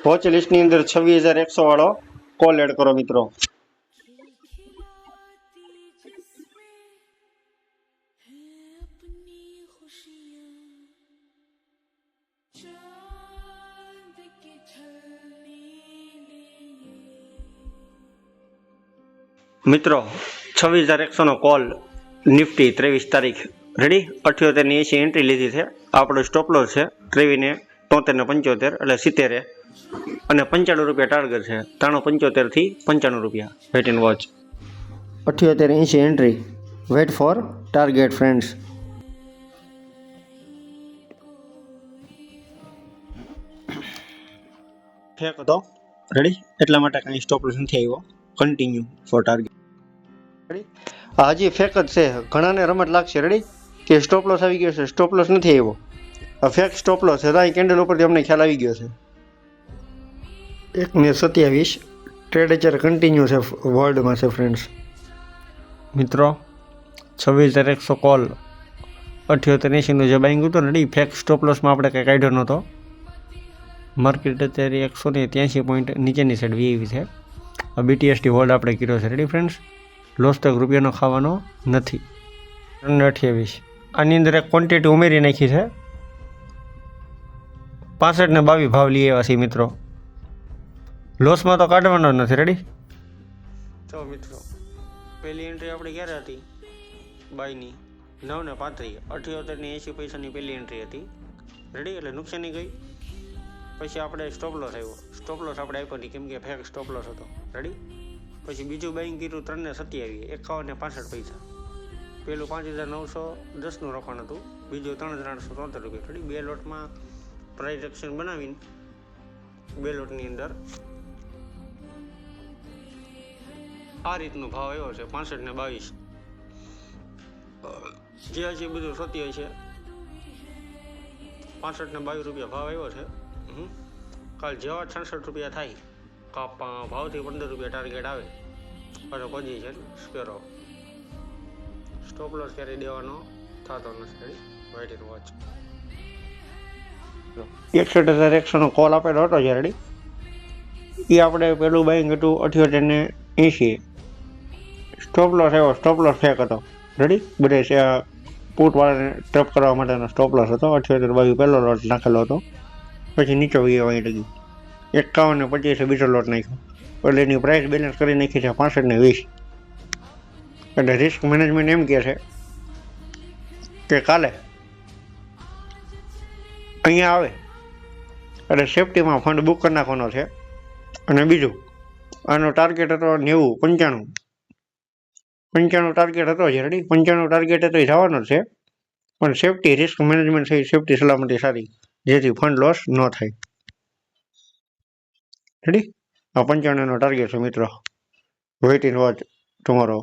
Watch લિસ્ટની અંદર 26,100 વાળો call add કરો મિત્રો। મિત્રો 26,100 નો કોલ નિફ્ટી 23 તારીખ રેડી 78 ની 80 એન્ટ્રી લીધી છે। આપણો સ્ટોપ લોસ છે 23 ને 73 ને 75 એટલે 70 અને 95 રૂપિયા ટાર્ગેટ છે 375 થી 95 રૂપિયા। Wait and watch 78 80 entry wait for target friends. Fake હતો રેડી એટલા માટે કઈ સ્ટોપ લોસ નથી આવ્યો। Continue for target ready. હજી ફેક જ છે ઘણાને રમત લાગશે રેડી કે સ્ટોપ લોસ આવી ગયો છે સ્ટોપ લોસ નથી આવ્યો ફેક સ્ટોપ લોસ છે। અહીં કેન્ડલ ઉપરથી અમને ખ્યાલ આવી ગયો છે 1:27 ટ્રેડ અત્યારે કન્ટિન્યુ છે વર્લ્ડમાં છે ફ્રેન્ડ્સ। મિત્રો 26,100 કોલ 78 80 નું જે બાઇંગ હતું રેડી ફેક સ્ટોપ લોસમાં આપણે કંઈ કાઢ્યો નહોતો। માર્કેટ અત્યારે 183 પોઈન્ટ નીચેની સાઈડ વીઆઈવી છે। BTST હોલ્ડ આપણે કર્યો છે રેડી ફ્રેન્ડ્સ। લોસ તો રૂપિયાનો ખાવાનો નથી। 328 આની અંદર એક ક્વોન્ટિટી ઉમેરી નાખી છે 65 ને 22 ભાવ લઈ આવ્યા છીએ મિત્રો। લોસમાં તો કાઢવાનો નથી રેડી। તો મિત્રો પહેલી એન્ટ્રી આપણે ક્યારે હતી બાયની 9 ને 35 78 ને 80 પૈસાની પહેલી એન્ટ્રી હતી રેડી એટલે નુકસાની ગઈ। પછી આપણે સ્ટોપ લોસ આવ્યો સ્ટોપ લોસ આપણે આપ્યો નહીં કેમ કે ફેક સ્ટોપ લોસ હતો રેડી। પછી બીજું બાઇંગ કર્યું 3 ને 27 51 ને 65 પૈસા। પેલું 5,910 નું રોકાણ હતું બીજું 3,873 રૂપિયા રેડી। બે લોટમાં પ્રાઇસ એક્શન બનાવીને બે લોટની અંદર આ રીતનો ભાવ આવ્યો છે 65 ને 22 જે હજી બધું સત્ય છે 65 ને 22 રૂપિયા ભાવ આવ્યો છે। કાલ જેવા 66 રૂપિયા થાય ભાવથી 15 રૂપિયા ટાર્ગેટ આવે અને position square off stop loss ક્યારે દેવાનો થતો નથી વેઇટ એન્ડ વોચ। 61,100 નો કોલ આપેલો હતો છે રેડી એ આપણે પેલું બાઇંગ હતું 78 ને 80 સ્ટોપ લોસ આવ્યો સ્ટોપ લોસ ફેક હતો રેડી બધે પુટ વાળાને ટ્રપ કરવા માટેનો સ્ટોપ લોસ હતો 78 બાજુ પહેલો લોટ નાખેલો હતો પછી નીચે વહી અહીં લગી 51 ને 25 બીજો લોટ નાખ્યો એટલે એની પ્રાઇસ બેલેન્સ કરી નાખી છે 65 ને 20 એટલે રિસ્ક મેનેજમેન્ટ એમ કહે છે કે કાલે અહીંયા આવે એટલે સેફટીમાં ફંડ બુક કરી નાખવાનો છે। અને બીજું આનો ટાર્ગેટ હતો 90 95 ટાર્ગેટ હતો છે રેડી 95 ટાર્ગેટ હતો એ જવાનો જ છે પણ સેફટી રિસ્ક મેનેજમેન્ટ છે સેફટી સલામતી સારી જેથી ફંડ લોસ ન થાય રેડી। આ 95 નો ટાર્ગેટ છે મિત્રો વેઇટ એન્ડ વોચ ટુમોરો।